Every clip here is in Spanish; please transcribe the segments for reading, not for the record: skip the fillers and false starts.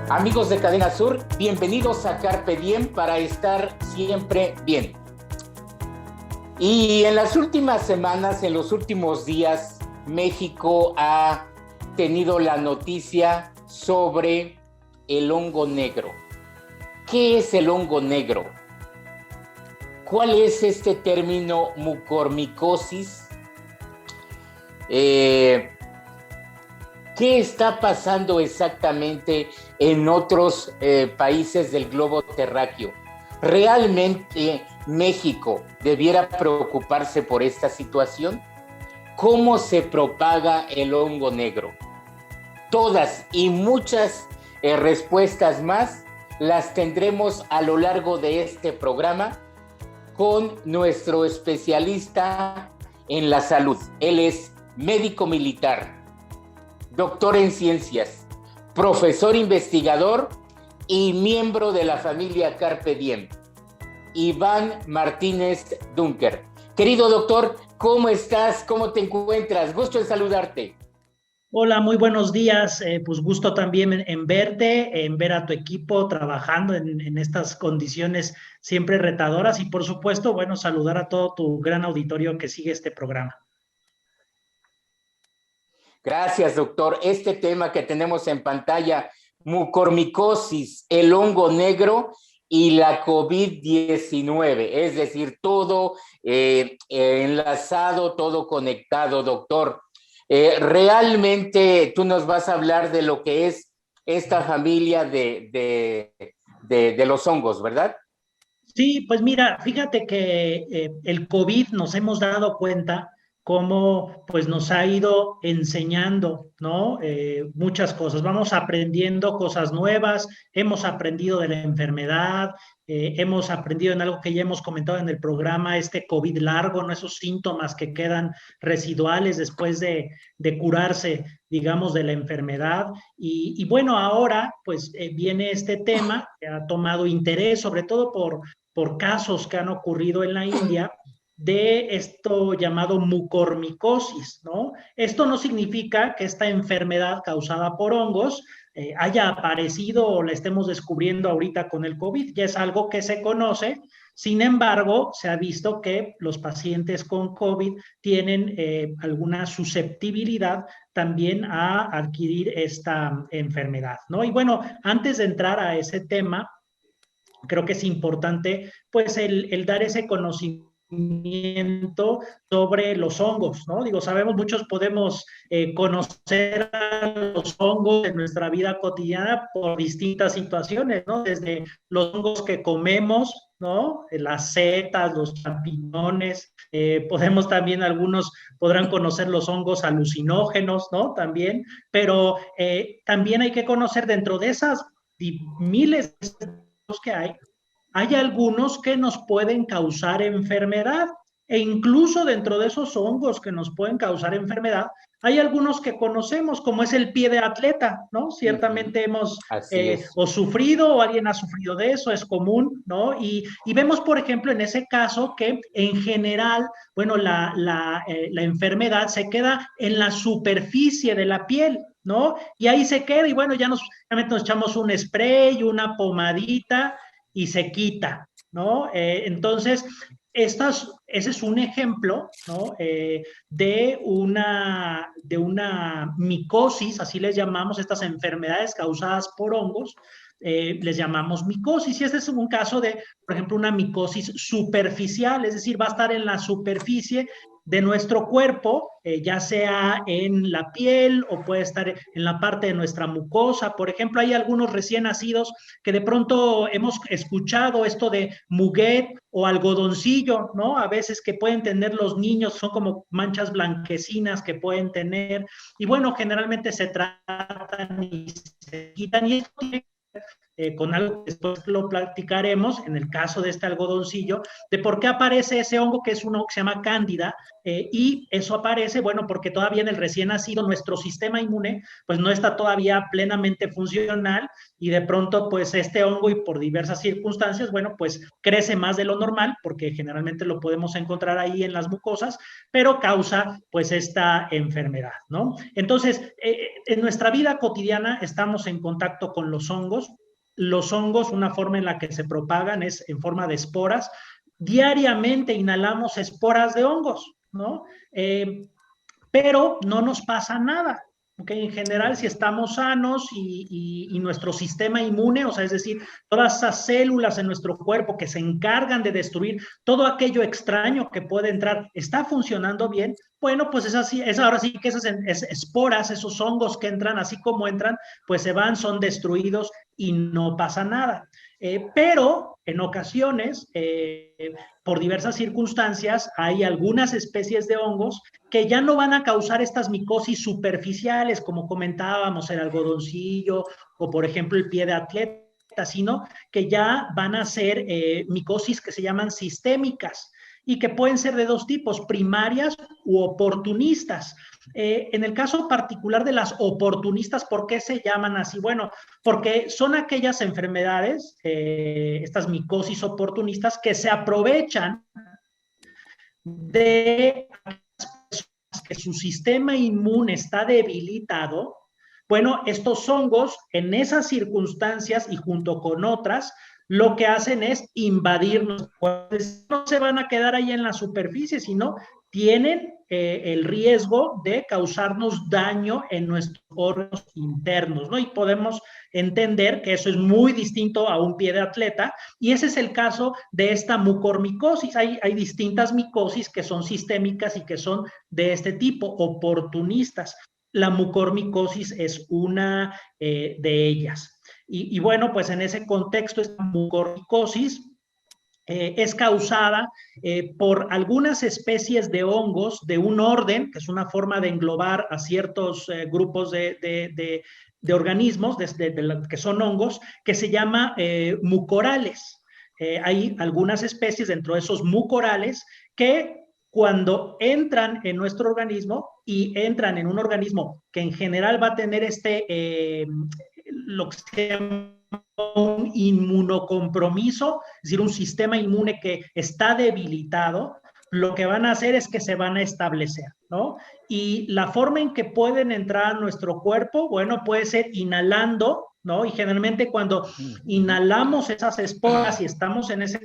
Amigos de Cadena Sur, bienvenidos a Carpe Diem para estar siempre bien. Y en las últimas semanas, en los últimos días, México ha tenido la noticia sobre el hongo negro. ¿Qué es el hongo negro? ¿Cuál es este término mucormicosis? ¿Qué está pasando exactamente en otros países del globo terráqueo? ¿Realmente México debiera preocuparse por esta situación? ¿Cómo se propaga el hongo negro? Todas y muchas respuestas más las tendremos a lo largo de este programa con nuestro especialista en la salud. Él es médico militar, doctor en ciencias, profesor investigador y miembro de la familia Carpe Diem, Iván Martínez Dunker. Querido doctor, ¿cómo estás? ¿Cómo te encuentras? Gusto en saludarte. Hola, muy buenos días. Pues gusto también en verte, en ver a tu equipo trabajando en estas condiciones siempre retadoras y por supuesto, bueno, saludar a todo tu gran auditorio que sigue este programa. Gracias, doctor. Este tema que tenemos en pantalla, mucormicosis, el hongo negro y la COVID-19, es decir, todo enlazado, todo conectado, doctor. Realmente tú nos vas a hablar de lo que es esta familia de los hongos, ¿verdad? Sí, pues mira, fíjate que el COVID nos hemos dado cuenta cómo pues nos ha ido enseñando, ¿no? Muchas cosas. Vamos aprendiendo cosas nuevas, hemos aprendido de la enfermedad, hemos aprendido en algo que ya hemos comentado en el programa, este COVID largo, ¿no? Esos síntomas que quedan residuales después de curarse, digamos, de la enfermedad. Y bueno, ahora pues viene este tema que ha tomado interés, sobre todo por casos que han ocurrido en la India de esto llamado mucormicosis, ¿no? Esto no significa que esta enfermedad causada por hongos haya aparecido o la estemos descubriendo ahorita con el COVID, ya es algo que se conoce. Sin embargo, se ha visto que los pacientes con COVID tienen alguna susceptibilidad también a adquirir esta enfermedad, ¿no? Y bueno, antes de entrar a ese tema, creo que es importante pues el dar ese conocimiento sobre los hongos, ¿no? Digo, sabemos, muchos podemos conocer a los hongos en nuestra vida cotidiana por distintas situaciones, ¿no? Desde los hongos que comemos, ¿no? Las setas, los champiñones, podemos también, algunos podrán conocer los hongos alucinógenos, ¿no? También, pero también hay que conocer dentro de esas miles que hay algunos que nos pueden causar enfermedad e incluso dentro de esos hongos que nos pueden causar enfermedad, hay algunos que conocemos, como es el pie de atleta, ¿no? Ciertamente hemos Así es. o sufrido o alguien ha sufrido de eso, es común, ¿no? Y vemos, por ejemplo, en ese caso que en general, bueno, la enfermedad se queda en la superficie de la piel, ¿no? Y ahí se queda y bueno, ya nos echamos un spray, una pomadita y se quita, ¿no? Entonces, ese es un ejemplo, ¿no? De una micosis, así les llamamos estas enfermedades causadas por hongos, les llamamos micosis, y este es un caso de, por ejemplo, una micosis superficial, es decir, va a estar en la superficie de nuestro cuerpo, ya sea en la piel o puede estar en la parte de nuestra mucosa. Por ejemplo, hay algunos recién nacidos que de pronto hemos escuchado esto de muguet o algodoncillo, ¿no? A veces que pueden tener los niños, son como manchas blanquecinas que pueden tener. Y bueno, generalmente se tratan y se quitan. Y esto tiene con algo que después lo platicaremos, en el caso de este algodoncillo, de por qué aparece ese hongo que es un hongo que se llama cándida, y eso aparece, bueno, porque todavía en el recién nacido nuestro sistema inmune pues no está todavía plenamente funcional y de pronto pues este hongo y por diversas circunstancias, bueno, pues crece más de lo normal porque generalmente lo podemos encontrar ahí en las mucosas, pero causa pues esta enfermedad, ¿no? Entonces, en nuestra vida cotidiana estamos en contacto con los hongos. Los hongos, una forma en la que se propagan es en forma de esporas. Diariamente inhalamos esporas de hongos, ¿no? Pero no nos pasa nada. ¿Okay? En general, si estamos sanos y nuestro sistema inmune, o sea, es decir, todas esas células en nuestro cuerpo que se encargan de destruir todo aquello extraño que puede entrar, está funcionando bien, bueno, pues es así, es ahora sí que esas esporas, esos hongos que entran, así como entran, pues se van, son destruidos y no pasa nada. Pero en ocasiones, por diversas circunstancias, hay algunas especies de hongos que ya no van a causar estas micosis superficiales, como comentábamos, el algodoncillo o, por ejemplo, el pie de atleta, sino que ya van a ser micosis que se llaman sistémicas y que pueden ser de dos tipos, primarias u oportunistas. En el caso particular de las oportunistas, ¿por qué se llaman así? Bueno, porque son aquellas enfermedades, estas micosis oportunistas, que se aprovechan de que su sistema inmune está debilitado. Bueno, estos hongos en esas circunstancias y junto con otras, lo que hacen es invadirnos. Pues no se van a quedar ahí en la superficie, sino tienen el riesgo de causarnos daño en nuestros órganos internos, ¿no? Y podemos entender que eso es muy distinto a un pie de atleta, y ese es el caso de esta mucormicosis. Hay distintas micosis que son sistémicas y que son de este tipo, oportunistas. La mucormicosis es una de ellas. Y bueno, pues en ese contexto, esta mucormicosis es causada por algunas especies de hongos de un orden, que es una forma de englobar a ciertos grupos de organismos que son hongos, que se llama mucorales. Hay algunas especies dentro de esos mucorales que cuando entran en nuestro organismo y entran en un organismo que en general va a tener lo que se llama un inmunocompromiso, es decir, un sistema inmune que está debilitado, lo que van a hacer es que se van a establecer, ¿no? Y la forma en que pueden entrar a nuestro cuerpo, bueno, puede ser inhalando, ¿no? Y generalmente cuando inhalamos esas esporas y estamos en ese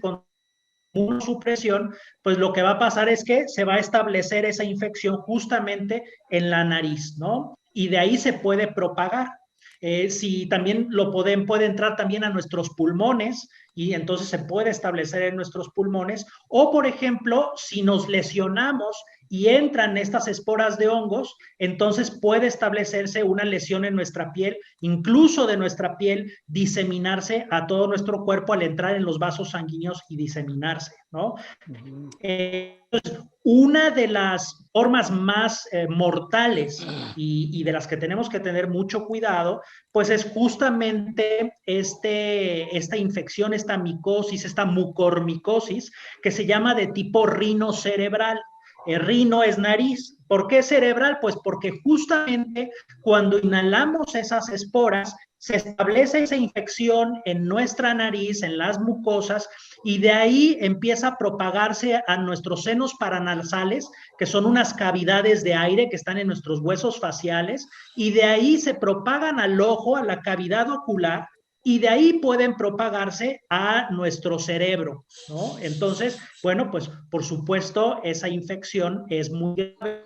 inmunosupresión, pues lo que va a pasar es que se va a establecer esa infección justamente en la nariz, ¿no? Y de ahí se puede propagar. Si también puede entrar también a nuestros pulmones y entonces se puede establecer en nuestros pulmones, o por ejemplo, si nos lesionamos y entran estas esporas de hongos, entonces puede establecerse una lesión en nuestra piel, incluso de nuestra piel, diseminarse a todo nuestro cuerpo al entrar en los vasos sanguíneos y diseminarse, ¿no? Entonces, una de las formas más mortales y de las que tenemos que tener mucho cuidado, pues es justamente esta infección, esta micosis, esta mucormicosis, que se llama de tipo rinocerebral. Rino es nariz. ¿Por qué cerebral? Pues porque justamente cuando inhalamos esas esporas, se establece esa infección en nuestra nariz, en las mucosas, y de ahí empieza a propagarse a nuestros senos paranasales, que son unas cavidades de aire que están en nuestros huesos faciales, y de ahí se propagan al ojo, a la cavidad ocular, y de ahí pueden propagarse a nuestro cerebro, ¿no? Entonces, bueno, pues por supuesto esa infección es muy grave.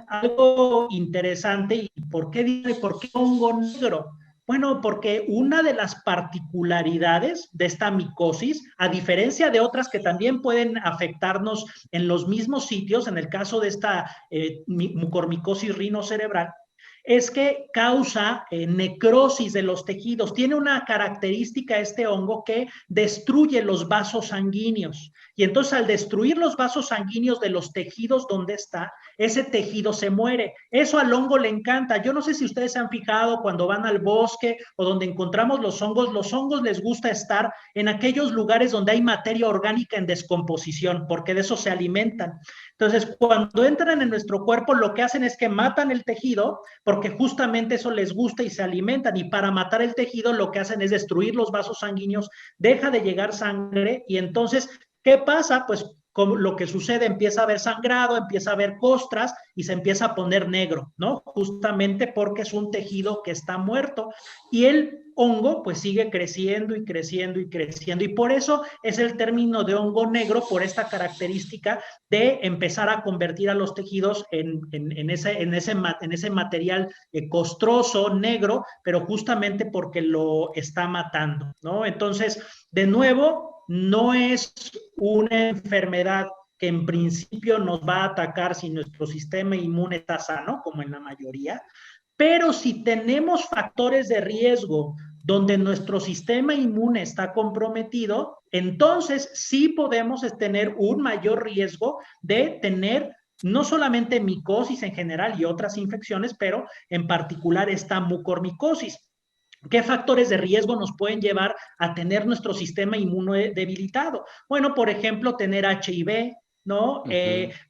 Algo interesante, ¿y por qué hongo negro? Bueno, porque una de las particularidades de esta micosis, a diferencia de otras que también pueden afectarnos en los mismos sitios, en el caso de esta mucormicosis rinocerebral, es que causa necrosis de los tejidos. Tiene una característica este hongo que destruye los vasos sanguíneos. Y entonces al destruir los vasos sanguíneos de los tejidos donde está, ese tejido se muere. Eso al hongo le encanta. Yo no sé si ustedes se han fijado cuando van al bosque o donde encontramos los hongos les gusta estar en aquellos lugares donde hay materia orgánica en descomposición, porque de eso se alimentan. Entonces, cuando entran en nuestro cuerpo, lo que hacen es que matan el tejido, porque justamente eso les gusta y se alimentan. Y para matar el tejido, lo que hacen es destruir los vasos sanguíneos, deja de llegar sangre y entonces, ¿qué pasa? Pues como lo que sucede, empieza a haber sangrado, empieza a haber costras y se empieza a poner negro, ¿no? Justamente porque es un tejido que está muerto y el hongo pues sigue creciendo y creciendo y creciendo y por eso es el término de hongo negro, por esta característica de empezar a convertir a los tejidos en ese material costroso, negro, pero justamente porque lo está matando, ¿no? Entonces, de nuevo, no es una enfermedad que en principio nos va a atacar si nuestro sistema inmune está sano, como en la mayoría, pero si tenemos factores de riesgo donde nuestro sistema inmune está comprometido, entonces sí podemos tener un mayor riesgo de tener no solamente micosis en general y otras infecciones, pero en particular esta mucormicosis. ¿Qué factores de riesgo nos pueden llevar a tener nuestro sistema inmune debilitado? Bueno, por ejemplo, tener HIV, ¿no?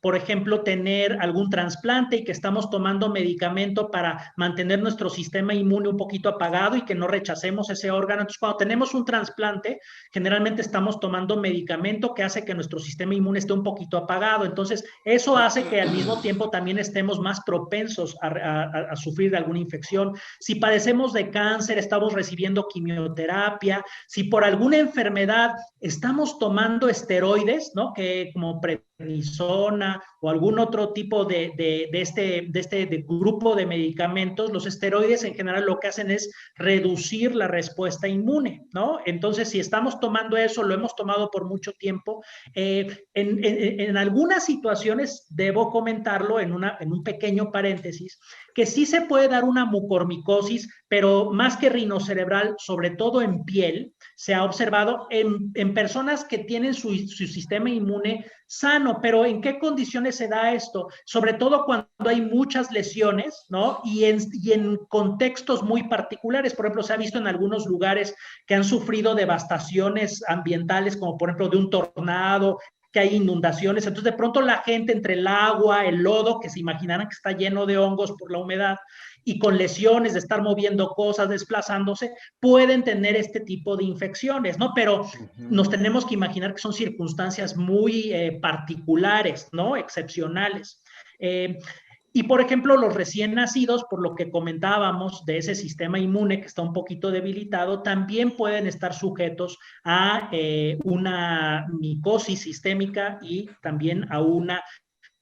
Por ejemplo, tener algún trasplante y que estamos tomando medicamento para mantener nuestro sistema inmune un poquito apagado y que no rechacemos ese órgano. Entonces, cuando tenemos un trasplante, generalmente estamos tomando medicamento que hace que nuestro sistema inmune esté un poquito apagado. Entonces, eso hace que al mismo tiempo también estemos más propensos a sufrir de alguna infección. Si padecemos de cáncer, estamos recibiendo quimioterapia, si por alguna enfermedad estamos tomando esteroides, ¿no? Que como prednisona o algún otro tipo de este grupo de medicamentos, los esteroides en general lo que hacen es reducir la respuesta inmune, ¿no? Entonces, si estamos tomando eso, lo hemos tomado por mucho tiempo, en algunas situaciones, debo comentarlo en un pequeño paréntesis, que sí se puede dar una mucormicosis, pero más que rinocerebral, sobre todo en piel, se ha observado en personas que tienen su sistema inmune sano, pero ¿en qué condiciones se da esto? Sobre todo cuando hay muchas lesiones, ¿no? Y en contextos muy particulares. Por ejemplo, se ha visto en algunos lugares que han sufrido devastaciones ambientales, como por ejemplo de un tornado, que hay inundaciones, entonces de pronto la gente entre el agua, el lodo, que se imaginarán que está lleno de hongos por la humedad, y con lesiones de estar moviendo cosas, desplazándose, pueden tener este tipo de infecciones, ¿no? Pero nos tenemos que imaginar que son circunstancias muy particulares, ¿no? Excepcionales. Y, por ejemplo, los recién nacidos, por lo que comentábamos de ese sistema inmune que está un poquito debilitado, también pueden estar sujetos a una micosis sistémica y también a una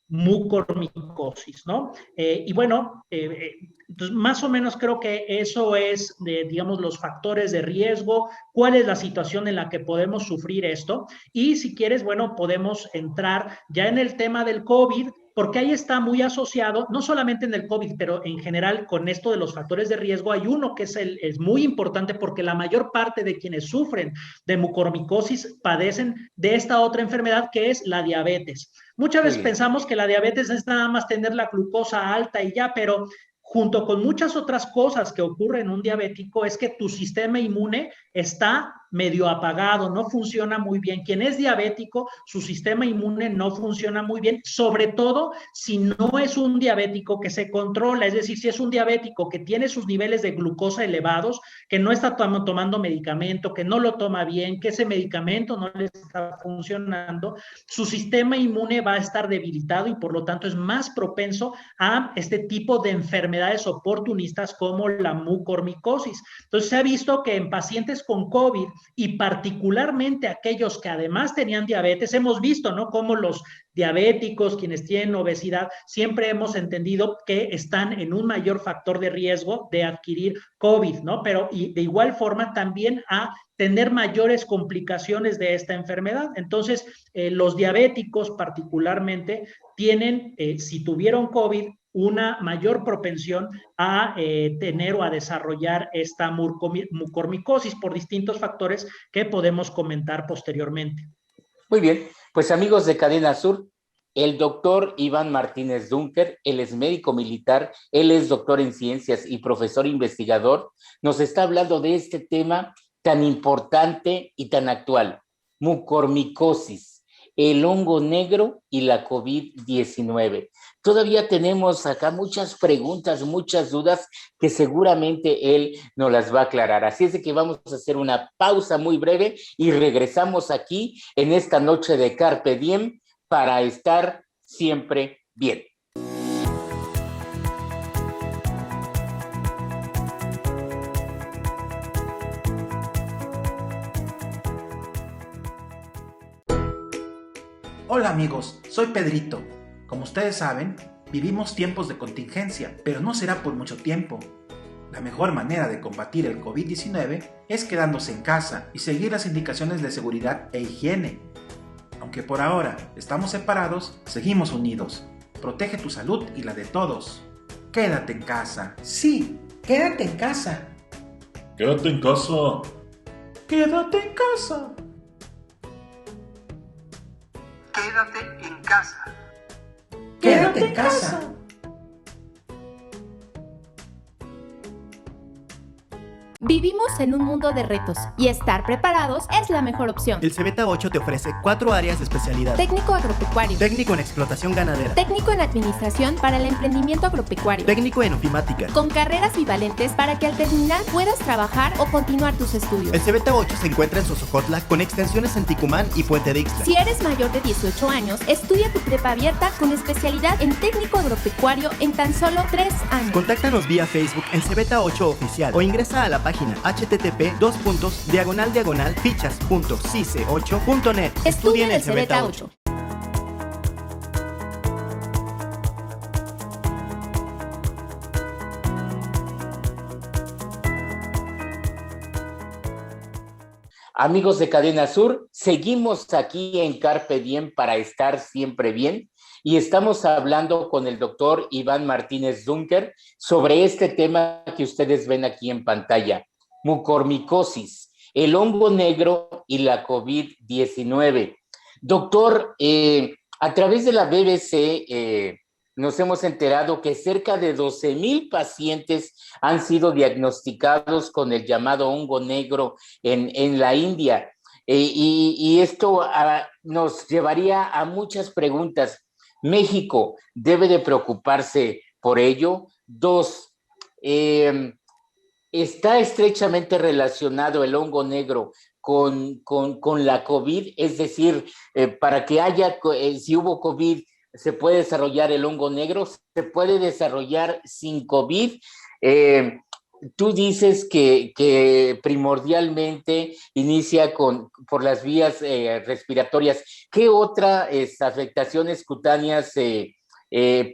mucormicosis, ¿no? Y bueno, entonces más o menos creo que eso es, digamos, los factores de riesgo, cuál es la situación en la que podemos sufrir esto. Y si quieres, bueno, podemos entrar ya en el tema del COVID, porque ahí está muy asociado, no solamente en el COVID, pero en general con esto de los factores de riesgo, hay uno que es muy importante porque la mayor parte de quienes sufren de mucormicosis padecen de esta otra enfermedad que es la diabetes. Muchas veces pensamos que la diabetes es nada más tener la glucosa alta y ya, pero junto con muchas otras cosas que ocurren en un diabético es que tu sistema inmune está medio apagado, no funciona muy bien. Quien es diabético, su sistema inmune no funciona muy bien, sobre todo si no es un diabético que se controla, es decir, si es un diabético que tiene sus niveles de glucosa elevados, que no está tomando medicamento, que no lo toma bien, que ese medicamento no le está funcionando, su sistema inmune va a estar debilitado y por lo tanto es más propenso a este tipo de enfermedades oportunistas como la mucormicosis. Entonces se ha visto que en pacientes con COVID y particularmente aquellos que además tenían diabetes, hemos visto, ¿no? Cómo los diabéticos, quienes tienen obesidad, siempre hemos entendido que están en un mayor factor de riesgo de adquirir COVID, ¿no? Pero y de igual forma también a tener mayores complicaciones de esta enfermedad. Entonces, los diabéticos particularmente tienen, si tuvieron COVID, una mayor propensión a tener o a desarrollar esta mucormicosis por distintos factores que podemos comentar posteriormente. Muy bien, pues amigos de Cadena Sur, el doctor Iván Martínez Dunker, él es médico militar, él es doctor en ciencias y profesor investigador, nos está hablando de este tema tan importante y tan actual, mucormicosis, el hongo negro y la COVID-19. Todavía tenemos acá muchas preguntas, muchas dudas que seguramente él nos las va a aclarar. Así es de que vamos a hacer una pausa muy breve y regresamos aquí en esta noche de Carpe Diem para estar siempre bien. Hola amigos, soy Pedrito. Como ustedes saben, vivimos tiempos de contingencia, pero no será por mucho tiempo. La mejor manera de combatir el COVID-19 es quedándose en casa y seguir las indicaciones de seguridad e higiene. Aunque por ahora estamos separados, seguimos unidos. Protege tu salud y la de todos. Quédate en casa. Sí, quédate en casa. Quédate en casa. Quédate en casa. Quédate en casa. Quédate en casa. Vivimos en un mundo de retos y estar preparados es la mejor opción. El Cebeta 8 te ofrece 4 áreas de especialidad. Técnico agropecuario. Técnico en explotación ganadera. Técnico en administración para el emprendimiento agropecuario. Técnico en ofimática. Con carreras bivalentes para que al terminar puedas trabajar o continuar tus estudios. El Cebeta 8 se encuentra en Sosojotla con extensiones en Ticumán y Puente de Ixtla. Si eres mayor de 18 años, estudia tu prepa abierta con especialidad en técnico agropecuario en tan solo 3 años. Contáctanos vía Facebook en Cebeta 8 Oficial o ingresa a la página http://fichas.cice8.net. Estudia en el Cebeta 8. Amigos de Cadena Sur, seguimos aquí en Carpe Diem para estar siempre bien y estamos hablando con el doctor Iván Martínez Dunker sobre este tema que ustedes ven aquí en pantalla, mucormicosis, el hongo negro y la COVID-19. Doctor, a través de la BBC nos hemos enterado que cerca de 12,000 pacientes han sido diagnosticados con el llamado hongo negro en la India. Y esto nos llevaría a muchas preguntas. ¿México debe de preocuparse por ello? 2, ¿está estrechamente relacionado el hongo negro con la COVID? Es decir, para que haya, si hubo COVID, ¿se puede desarrollar el hongo negro? ¿Se puede desarrollar sin COVID? Tú dices que primordialmente inicia por las vías respiratorias. ¿Qué otras afectaciones cutáneas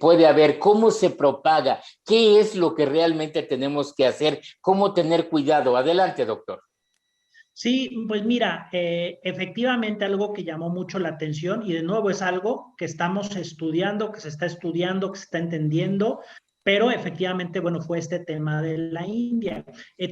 puede haber? ¿Cómo se propaga? ¿Qué es lo que realmente tenemos que hacer? ¿Cómo tener cuidado? Adelante, doctor. Sí, pues mira, efectivamente algo que llamó mucho la atención y de nuevo es algo que estamos estudiando, que se está entendiendo, pero efectivamente, bueno, fue este tema de la India.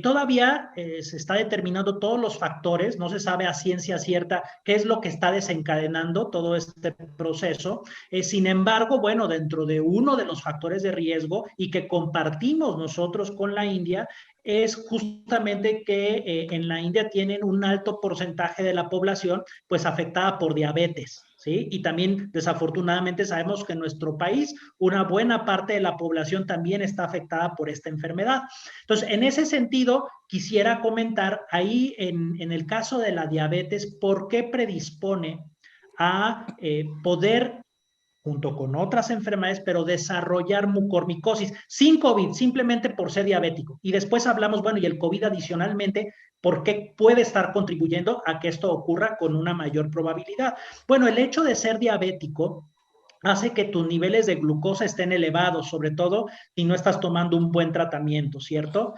Todavía se está determinando todos los factores, no se sabe a ciencia cierta qué es lo que está desencadenando todo este proceso. Sin embargo, bueno, dentro de uno de los factores de riesgo y que compartimos nosotros con la India, es justamente que en la India tienen un alto porcentaje de la población pues afectada por diabetes, ¿sí? Y también desafortunadamente sabemos que en nuestro país una buena parte de la población también está afectada por esta enfermedad. Entonces, en ese sentido, quisiera comentar ahí en el caso de la diabetes, ¿por qué predispone a poder junto con otras enfermedades, pero desarrollar mucormicosis sin COVID, simplemente por ser diabético? Y después hablamos, bueno, y el COVID adicionalmente, ¿por qué puede estar contribuyendo a que esto ocurra con una mayor probabilidad? Bueno, el hecho de ser diabético hace que tus niveles de glucosa estén elevados, sobre todo si no estás tomando un buen tratamiento, ¿cierto?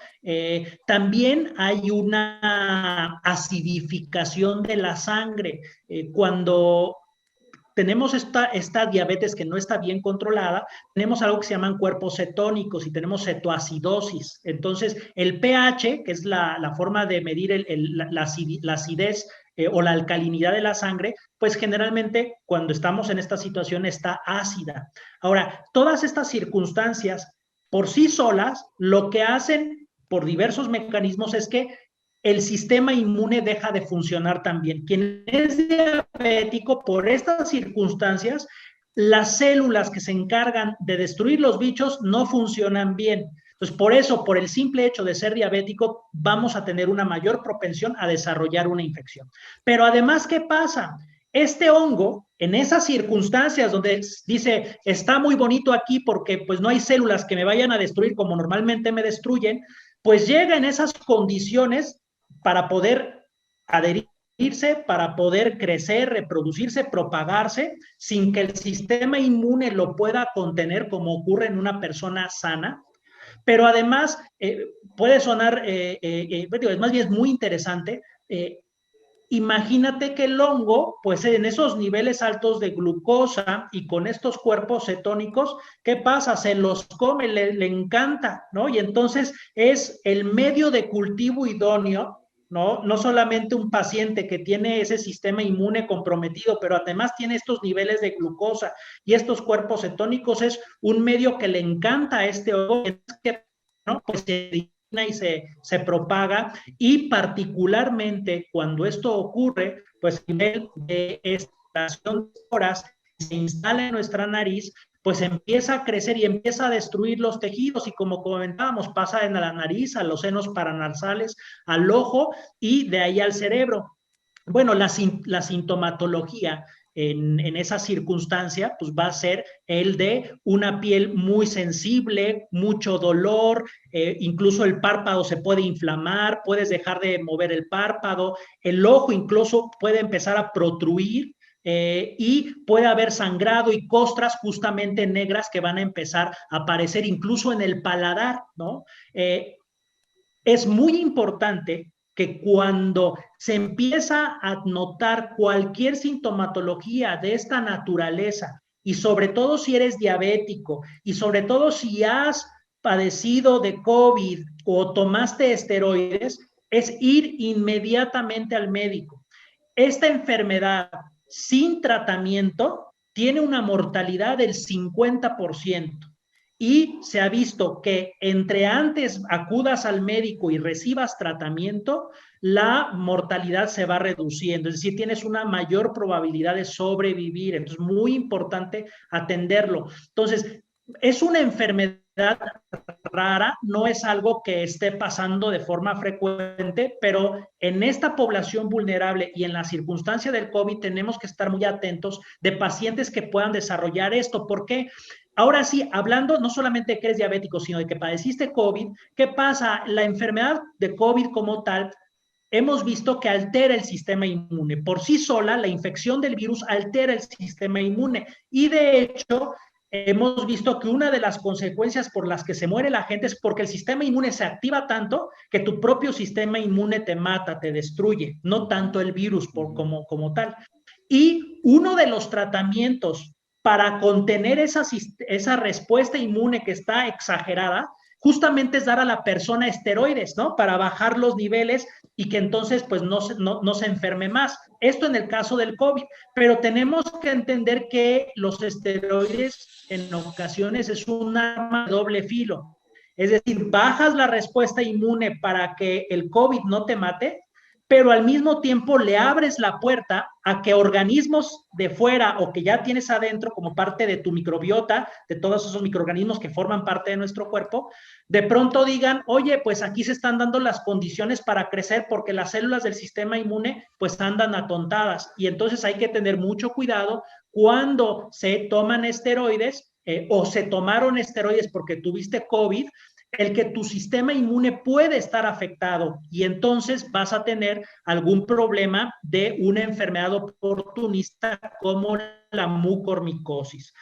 También hay una acidificación de la sangre. Cuando tenemos esta diabetes que no está bien controlada, tenemos algo que se llaman cuerpos cetónicos y tenemos cetoacidosis. Entonces, el pH, que es la forma de medir la acidez o la alcalinidad de la sangre, pues generalmente cuando estamos en esta situación está ácida. Ahora, todas estas circunstancias por sí solas, lo que hacen por diversos mecanismos es que el sistema inmune deja de funcionar también. Quien es diabético, por estas circunstancias, las células que se encargan de destruir los bichos no funcionan bien. Entonces, por eso, por el simple hecho de ser diabético, vamos a tener una mayor propensión a desarrollar una infección. Pero además, ¿qué pasa? Este hongo, en esas circunstancias donde dice, está muy bonito aquí porque pues no hay células que me vayan a destruir como normalmente me destruyen, pues llega en esas condiciones para poder adherirse, para poder crecer, reproducirse, propagarse, sin que el sistema inmune lo pueda contener como ocurre en una persona sana. Pero además, puede sonar, más bien es muy interesante, imagínate que el hongo, pues en esos niveles altos de glucosa y con estos cuerpos cetónicos, ¿qué pasa? Se los come, le encanta, ¿no? Y entonces es el medio de cultivo idóneo, ¿no? No solamente un paciente que tiene ese sistema inmune comprometido, pero además tiene estos niveles de glucosa y estos cuerpos cetónicos, es un medio que le encanta a este hongo, ¿no? Pues y se propaga, y particularmente cuando esto ocurre, pues a nivel de estación de horas se instala en nuestra nariz, pues empieza a crecer y empieza a destruir los tejidos, y como comentábamos, pasa de la nariz a los senos paranasales, al ojo y de ahí al cerebro. Bueno, la sintomatología en esa circunstancia, pues va a ser el de una piel muy sensible, mucho dolor, incluso el párpado se puede inflamar, puedes dejar de mover el párpado, el ojo incluso puede empezar a protruir, y puede haber sangrado y costras justamente negras que van a empezar a aparecer incluso en el paladar, ¿no? Es muy importante que cuando se empieza a notar cualquier sintomatología de esta naturaleza, y sobre todo si eres diabético, y sobre todo si has padecido de COVID o tomaste esteroides, es ir inmediatamente al médico. Esta enfermedad sin tratamiento tiene una mortalidad del 50%. Y se ha visto que entre antes acudas al médico y recibas tratamiento, la mortalidad se va reduciendo, es decir, tienes una mayor probabilidad de sobrevivir. Entonces, muy importante atenderlo. Entonces, es una enfermedad rara, no es algo que esté pasando de forma frecuente, pero en esta población vulnerable y en la circunstancia del COVID tenemos que estar muy atentos de pacientes que puedan desarrollar esto. ¿Por qué? Ahora sí, hablando no solamente de que eres diabético, sino de que padeciste COVID, ¿qué pasa? La enfermedad de COVID como tal, hemos visto que altera el sistema inmune. Por sí sola, la infección del virus altera el sistema inmune. Y de hecho, hemos visto que una de las consecuencias por las que se muere la gente es porque el sistema inmune se activa tanto que tu propio sistema inmune te mata, te destruye, no tanto el virus como tal. Y uno de los tratamientos para contener esa respuesta inmune que está exagerada, justamente es dar a la persona esteroides, ¿no? Para bajar los niveles y que entonces pues no se enferme más. Esto en el caso del COVID, pero tenemos que entender que los esteroides en ocasiones es un arma de doble filo. Es decir, bajas la respuesta inmune para que el COVID no te mate, pero al mismo tiempo le abres la puerta a que organismos de fuera o que ya tienes adentro como parte de tu microbiota, de todos esos microorganismos que forman parte de nuestro cuerpo, de pronto digan, oye, pues aquí se están dando las condiciones para crecer porque las células del sistema inmune pues andan atontadas, y entonces hay que tener mucho cuidado cuando se toman esteroides o se tomaron esteroides porque tuviste COVID, el que tu sistema inmune puede estar afectado y entonces vas a tener algún problema de una enfermedad oportunista como la mucormicosis.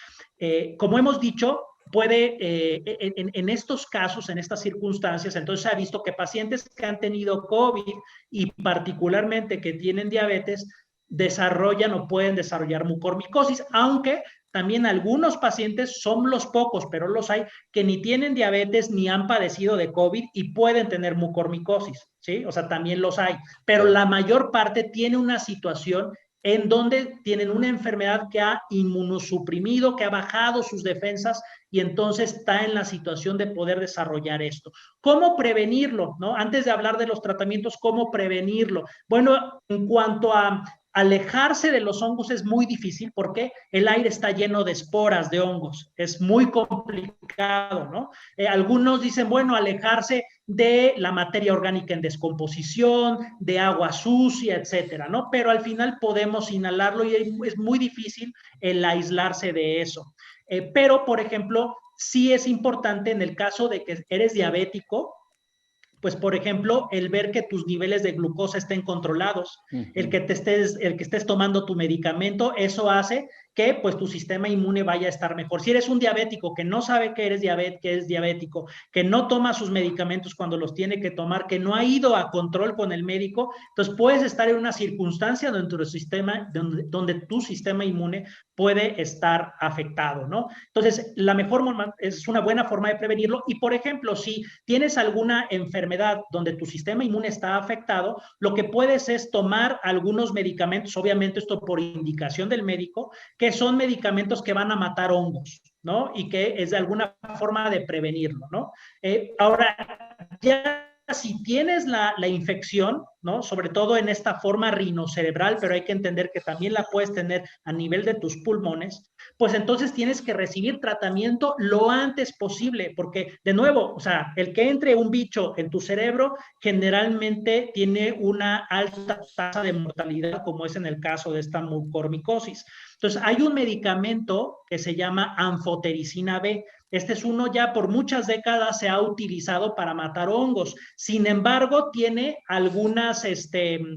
Como hemos dicho, puede, en estos casos, en estas circunstancias, entonces se ha visto que pacientes que han tenido COVID y particularmente que tienen diabetes, desarrollan o pueden desarrollar mucormicosis, aunque también algunos pacientes, son los pocos, pero los hay, que ni tienen diabetes ni han padecido de COVID y pueden tener mucormicosis, ¿sí? O sea, también los hay, pero la mayor parte tiene una situación en donde tienen una enfermedad que ha inmunosuprimido, que ha bajado sus defensas y entonces está en la situación de poder desarrollar esto. ¿Cómo prevenirlo? ¿No? Antes de hablar de los tratamientos, ¿cómo prevenirlo? Bueno, en cuanto a alejarse de los hongos es muy difícil porque el aire está lleno de esporas de hongos, es muy complicado, ¿no? Algunos dicen, bueno, alejarse de la materia orgánica en descomposición, de agua sucia, etcétera, ¿no? Pero al final podemos inhalarlo y es muy difícil el aislarse de eso. Pero, por ejemplo, sí es importante en el caso de que eres diabético, pues, por ejemplo, el ver que tus niveles de glucosa estén controlados, el que estés tomando tu medicamento, eso hace que pues tu sistema inmune vaya a estar mejor. Si eres un diabético que no sabe que es diabético, que no toma sus medicamentos cuando los tiene que tomar, que no ha ido a control con el médico, entonces puedes estar en una circunstancia donde tu sistema inmune puede estar afectado, ¿no? Entonces, es una buena forma de prevenirlo y, por ejemplo, si tienes alguna enfermedad donde tu sistema inmune está afectado, lo que puedes es tomar algunos medicamentos, obviamente esto por indicación del médico, que son medicamentos que van a matar hongos, ¿no? Y que es de alguna forma de prevenirlo, ¿no? Ahora, ya si tienes la infección, ¿no? Sobre todo en esta forma rinocerebral, pero hay que entender que también la puedes tener a nivel de tus pulmones, pues entonces tienes que recibir tratamiento lo antes posible, porque de nuevo, o sea, el que entre un bicho en tu cerebro generalmente tiene una alta tasa de mortalidad, como es en el caso de esta mucormicosis. Entonces, hay un medicamento que se llama anfotericina B. Este es uno ya por muchas décadas se ha utilizado para matar hongos. Sin embargo, tiene algunas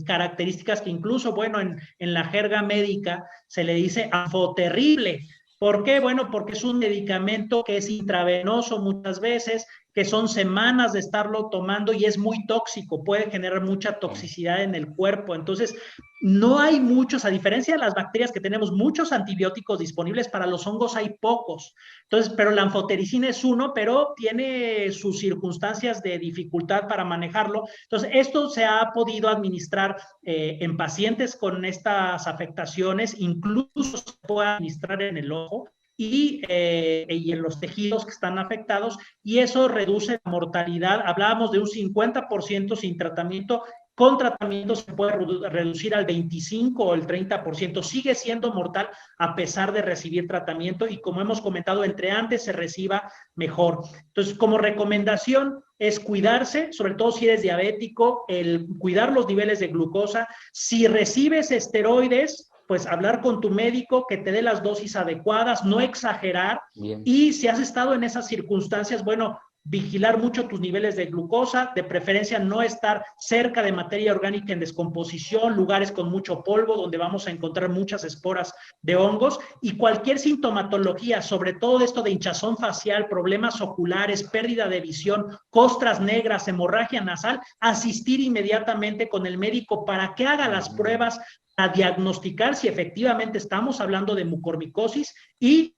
características que incluso, bueno, en la jerga médica se le dice anfoterrible. ¿Por qué? Bueno, porque es un medicamento que es intravenoso muchas veces, que son semanas de estarlo tomando y es muy tóxico, puede generar mucha toxicidad en el cuerpo. Entonces, no hay muchos, a diferencia de las bacterias que tenemos muchos antibióticos disponibles, para los hongos hay pocos. Entonces, pero la anfotericina es uno, pero tiene sus circunstancias de dificultad para manejarlo. Entonces, esto se ha podido administrar en pacientes con estas afectaciones, incluso se puede administrar en el ojo y en los tejidos que están afectados, y eso reduce la mortalidad. Hablábamos de un 50% sin tratamiento. Con tratamiento se puede reducir al 25 o el 30%. Sigue siendo mortal a pesar de recibir tratamiento y, como hemos comentado, entre antes se reciba, mejor. Entonces, como recomendación es cuidarse, sobre todo si eres diabético, el cuidar los niveles de glucosa. Si recibes esteroides, pues hablar con tu médico que te dé las dosis adecuadas, no exagerar. Bien. Y si has estado en esas circunstancias, bueno, vigilar mucho tus niveles de glucosa, de preferencia no estar cerca de materia orgánica en descomposición, lugares con mucho polvo donde vamos a encontrar muchas esporas de hongos, y cualquier sintomatología, sobre todo esto de hinchazón facial, problemas oculares, pérdida de visión, costras negras, hemorragia nasal, asistir inmediatamente con el médico para que haga las pruebas a diagnosticar si efectivamente estamos hablando de mucormicosis y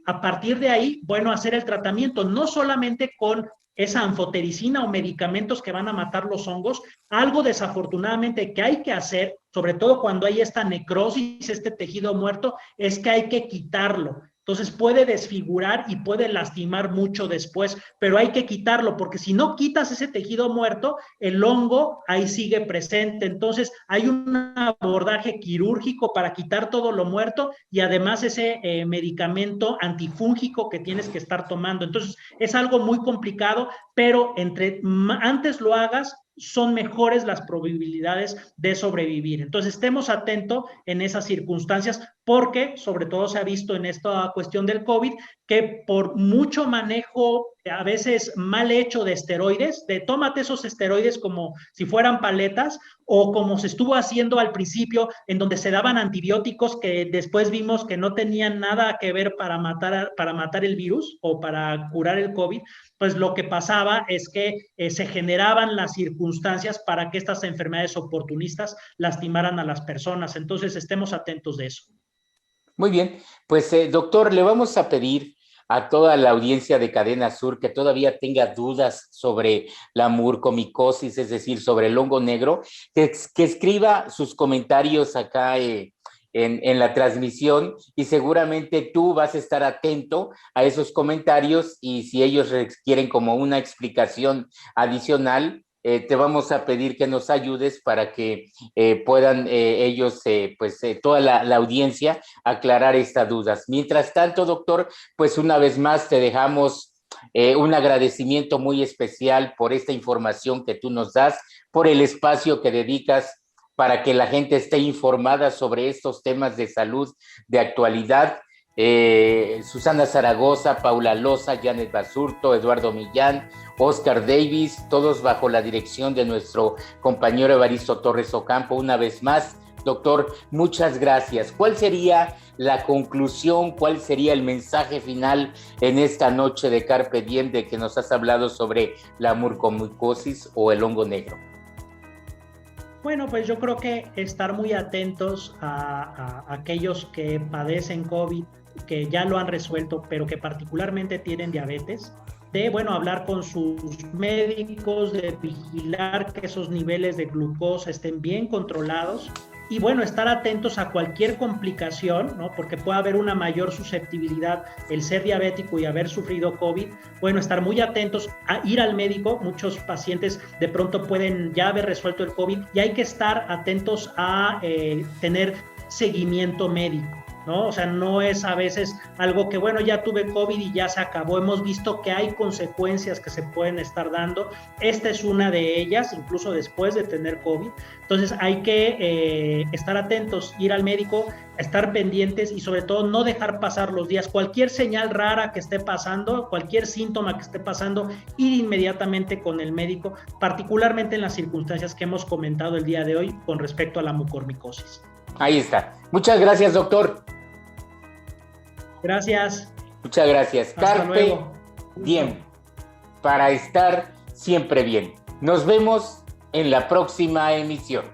a partir de ahí, bueno, hacer el tratamiento, no solamente con esa anfotericina o medicamentos que van a matar los hongos. Algo desafortunadamente que hay que hacer, sobre todo cuando hay esta necrosis, este tejido muerto, es que hay que quitarlo. Entonces puede desfigurar y puede lastimar mucho después, pero hay que quitarlo, porque si no quitas ese tejido muerto, el hongo ahí sigue presente. Entonces hay un abordaje quirúrgico para quitar todo lo muerto y además ese medicamento antifúngico que tienes que estar tomando. Entonces es algo muy complicado, pero entre antes lo hagas, son mejores las probabilidades de sobrevivir. Entonces, estemos atentos en esas circunstancias porque sobre todo se ha visto en esta cuestión del COVID que por mucho manejo, a veces mal hecho de esteroides, de tómate esos esteroides como si fueran paletas, o como se estuvo haciendo al principio, en donde se daban antibióticos que después vimos que no tenían nada que ver para matar el virus o para curar el COVID, pues lo que pasaba es que se generaban las circunstancias para que estas enfermedades oportunistas lastimaran a las personas. Entonces, estemos atentos de eso. Muy bien, pues doctor, le vamos a pedir a toda la audiencia de Cadena Sur que todavía tenga dudas sobre la mucormicosis, es decir, sobre el hongo negro, que escriba sus comentarios acá en la transmisión, y seguramente tú vas a estar atento a esos comentarios, y si ellos quieren como una explicación adicional, te vamos a pedir que nos ayudes para que puedan ellos, toda la audiencia, aclarar estas dudas. Mientras tanto, doctor, pues una vez más te dejamos un agradecimiento muy especial por esta información que tú nos das, por el espacio que dedicas para que la gente esté informada sobre estos temas de salud de actualidad. Susana Zaragoza, Paula Loza, Janet Basurto, Eduardo Millán, Oscar Davis, todos bajo la dirección de nuestro compañero Evaristo Torres Ocampo. Una vez más, doctor, muchas gracias. ¿Cuál sería la conclusión, cuál sería el mensaje final en esta noche de Carpe Diem de que nos has hablado sobre la mucormicosis o el hongo negro? Bueno, pues yo creo que estar muy atentos a aquellos que padecen COVID, que ya lo han resuelto, pero que particularmente tienen diabetes, de, hablar con sus médicos, de vigilar que esos niveles de glucosa estén bien controlados, y estar atentos a cualquier complicación, ¿no? Porque puede haber una mayor susceptibilidad el ser diabético y haber sufrido COVID. Estar muy atentos a ir al médico. Muchos pacientes de pronto pueden ya haber resuelto el COVID y hay que estar atentos a tener seguimiento médico, ¿no? O sea, no es a veces algo que, ya tuve COVID y ya se acabó. Hemos visto que hay consecuencias que se pueden estar dando. Esta es una de ellas, incluso después de tener COVID. Entonces hay que estar atentos, ir al médico, estar pendientes y sobre todo no dejar pasar los días. Cualquier señal rara que esté pasando, cualquier síntoma que esté pasando, ir inmediatamente con el médico, particularmente en las circunstancias que hemos comentado el día de hoy con respecto a la mucormicosis. Ahí está. Muchas gracias, doctor. Gracias. Muchas gracias. Hasta Carpe luego. Diem, para estar siempre bien. Nos vemos en la próxima emisión.